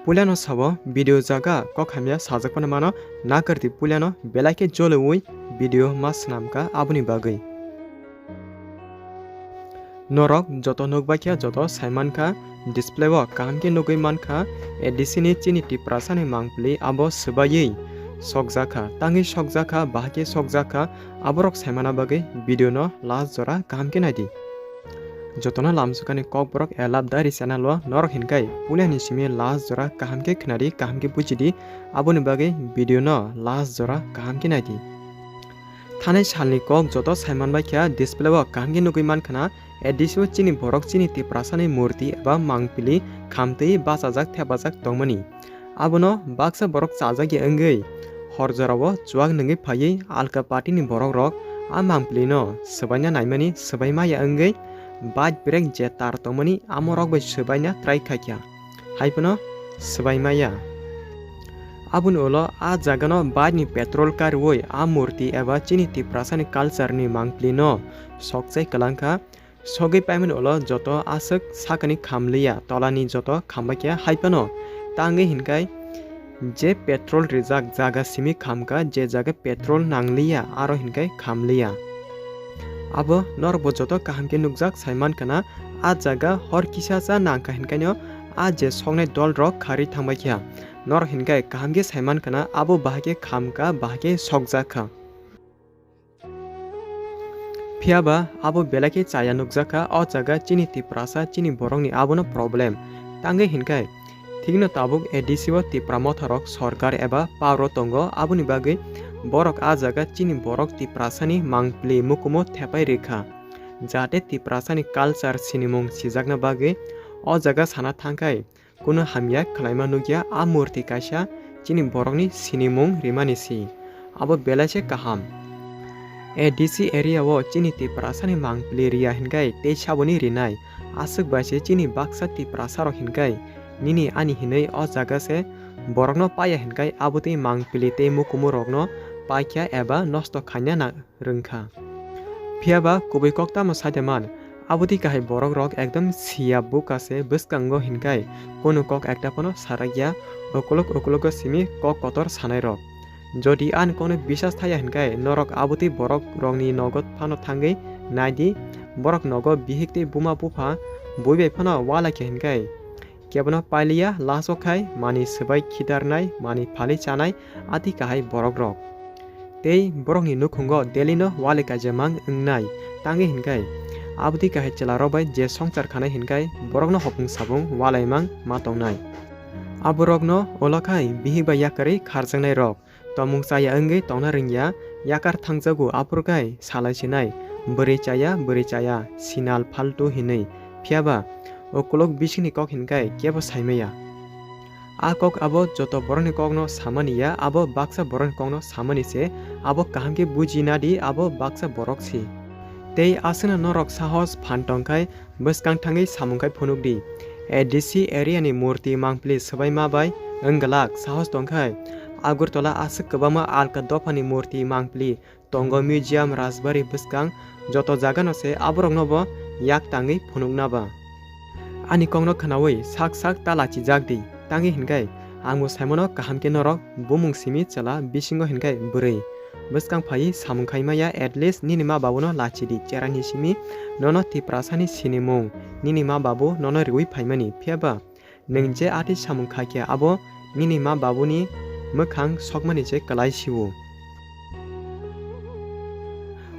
पुल्यानो sabo video jaga kok hamya sajakpana mano nakarti pulyano belake joloi video ma swnamka aboni bagui. Norok joto nukbakya joto saimanka display o kaham ke nugui manka edisini chini Tiprasa ni mangpili abo sebayei sokjaka tangi sokjaka bahake sokjaka aborok saimana bagui video no last jora kaham ke naidi. Jotona lamsukani kok borok elap dari sana lo norok hinkai pulyani simi last jora kaham ke khnari kaham ke bujidi aboni bagui video no last jora kaham ke naidi. Thanai salni kok joto saiman bakya display o kaham ke nugui mankana edisio chini borok chini Tiprasa ni murti eba mangpili khamtei basajak thebajak tongmani abono baksa borok chajagi ongoi horjorao chuak nungi phaiyi alka party ni borok rok a mangpili no sabaina naimani sabaimaya ongoi bike break je tar tongmani amorok bai sabaina try khaikya haipono sabaimaya abun olo a jagano bike ni petrol car woi a murti eba chini Tiprasa ni culture ni mangpili no sokjai kalangka sogai paiman olo joto asuk sakani khamliya tolani joto khambakya haipano tangi hinkai je petrol rijak jaga simi khamka je jaga petrol nangliya aro hinkai khamliya abo norbo joto kahamke nukjak saiman kana a jaga hor kisacha nangka hinkaino a je songnai dol rok khari thangbaikya nor hinkai kahamke saiman kana abo bahake khamka bahake sokjaka Phiaba abo belake chaya nukjaka o jaga chini Tiprasa chini borok ni abono problem tangai hinkai thigno tabuk edisio Tipra mothorok sarkar eba paro tongo aboni bagui borok a jaga chini borok Tiprasa ni mangpili mukumo thepai rekha jate Tiprasa ni culture sinimung sijakna bagui o jaga sana thangkai kuno hamya khlaima nugya a murti kaisa chini borok ni sinimung rimanisi abo belache kaham ADC area wo chini Tiprasa ni mangpili ria hinkai tei saboni rinai asuk baise chini baksa Tiprasa rok hinkai nini ani hinai o jaga se borokno paya hinkai abutei mangpili tei mukumu rokno paikya eba nosto khanya na rungkha phiaba kubagma tamo sademan abuti kahai borok rok ekdom sia bukase bwskango hinkai kono kok ekta pono saragya okolok simi kok kotor sanai rok Jodi an kono bisas thaya hinkai norok abuti borok rongni nogot phano thangai naidi borok nogo bihikti buma bufa boibe phano wala ke hinkai kebono pailia laso khai mani sebai khidarnai mani phali chanai ati kahai borok rok tei borok ni nukhungo delino wale kajamang ungnai tangi hinkai abuti kahai chelaro bai je songchar khanai hinkai borokno hopung sabung walaimang matongnai aborokno olokai bihikba yakari kharjangnai rok tomung chaya ongoi tongna ringya yakar thangjago apurkai salaisinai bwri chaya sinal faltu hinui phiaba okolok bisini kok hinkai kebo saimaya a kok abo joto boroni kokno samaniya abo baksa boroni kokno samani se abo kahamke bujinadi abo baksa borok si tei asuna norok sahos phantongkai bwskang thangai samungkai phunukdi ADC area ni murti mangpili sabaima bai onggalak sahos tongkhai Agurtola asuk kwbangma alka Dopha ni murti mangpili tongo museum rajbari bwskang joto jaga no se aborokno bo yak tangi phunukna ba ani kongno khanawi sak talachijak di tangi hinkai angmo saimono kahamke norok bumung simi chala bisingo hinkai bwrui bwskang phai samungkhai maya at least ninima babuno lachidi cherani simi nono Tiprasa ni sinimung ninima babu nono riwi phaimani phiaba ningje ati samungkhakya abo ninima babuni mokhang sokmani je kalai sibu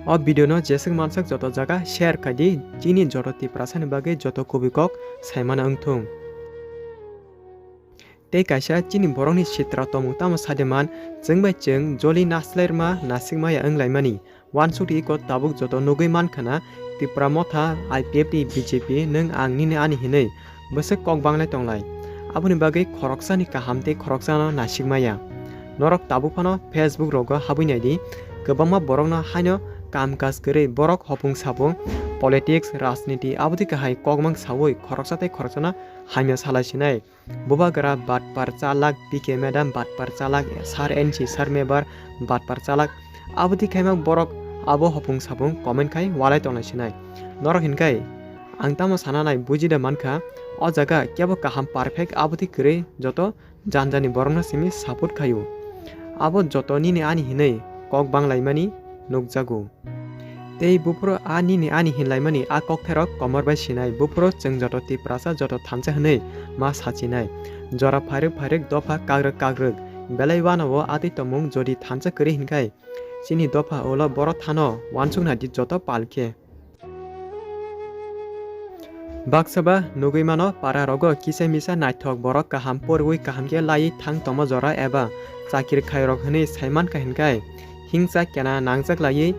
o video no jesing mansak joto jaga share kadi chini joto Tiprasa ni bagui joto kubagma saimana ongthung tei kaisa chini borok ni sitra tomung tamo sademan jengbai jeng joli naslairma nasikmaya onglaimani wansuk ko tabuk joto nugui mankhana Tripura motha IPFD BJP nung ang nini ani hinui bwsuk kok banglai tonglai aboni bagui khoroksa ni kaham tei khoroksa no nasikmaya norok tabuk phano Facebook rogo habuinaidi kwbangma borokno haino kamkaj gori borok hopung sabung politics rajniti abudi kahai kokmang sawoi khoroksa tei khoroksana haimya salaisinai bubagara batpar chalak PK madam batpar chalak sar NC sar mebar batpar chalak abudi khaimang borok abo hopung sabung comment khai walai tonglaisinai norok hinkai ang tamo sananai bujida mankha o jaga kebo kaham perfect aboti kwrwi joto janjani borokno simi support khaio abo joto nini ani hinui kok banglaimani nukjago tei bufuro a nini ani hinlaimani a koktherok komor bai sinai bufuro chung joto tiprasa joto thansa hinui ma sachinai jora phairuk dopha kagruk belai wanao ati tomung jodi thansa kwrwi hinkai chini dopha ulo boro thano wansuk nadi joto palkhe baksaba nugui mano para rogo kisa misa naithok borok kaham porgui kaham ke lai thang tomo jora eba chakir khairok hinui saiman ka hinkai hingsa kena nangjak lai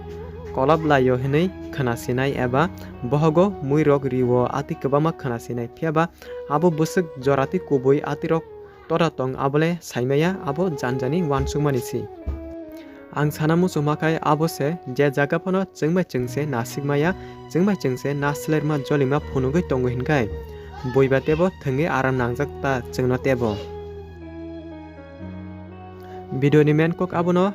kolab layo hinui khanasinai eba bohogo muirok riwo ati kwbangma khanasinai phiaba abo busuk jorati kubui atirok tora tong abole saimaya abo janjani wansukmanisi ang sanamu sumakai abo se je jaga phono chungbai chungse nasikmaya chungbai chungse naslerma jolima phunugui tongo hinkai boiba tebo thungi aram nangjak ta chungno tebo video ni main kok abono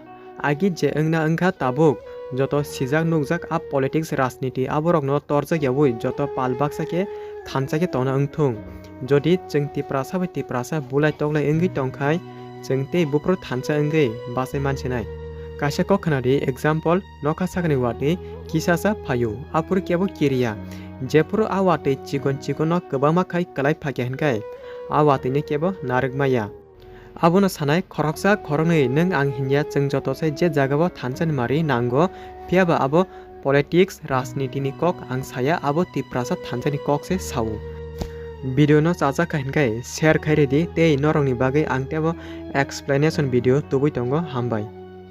agi je ongna ongkha tabuk joto sijak nukjak a politics rajniti aborokno torjak yabui joto palbaksa ke thansa ke tona ongthung jodi chung tiprasa bulai toklai ongui tongkhai chung tei bupro thansa ongui basai mansinai kaisa kokhanari example nokha sakani wati kisasa phayu apur kebo kiriya jepur awate chikon no kwbangma khai kalai phakya hinkai awate ni kebo narigmaya abono sanai khoroksa khoroknei nung ang hinya chung joto sai je jagao thanchani mari nango phiaba abo politics rajniti ni kok ang saya abo tiprasa thanchani kok se sau video no chajak hinkai share khairedi tei norok ni bagai ang tebo explanation video tubui tongo hambai।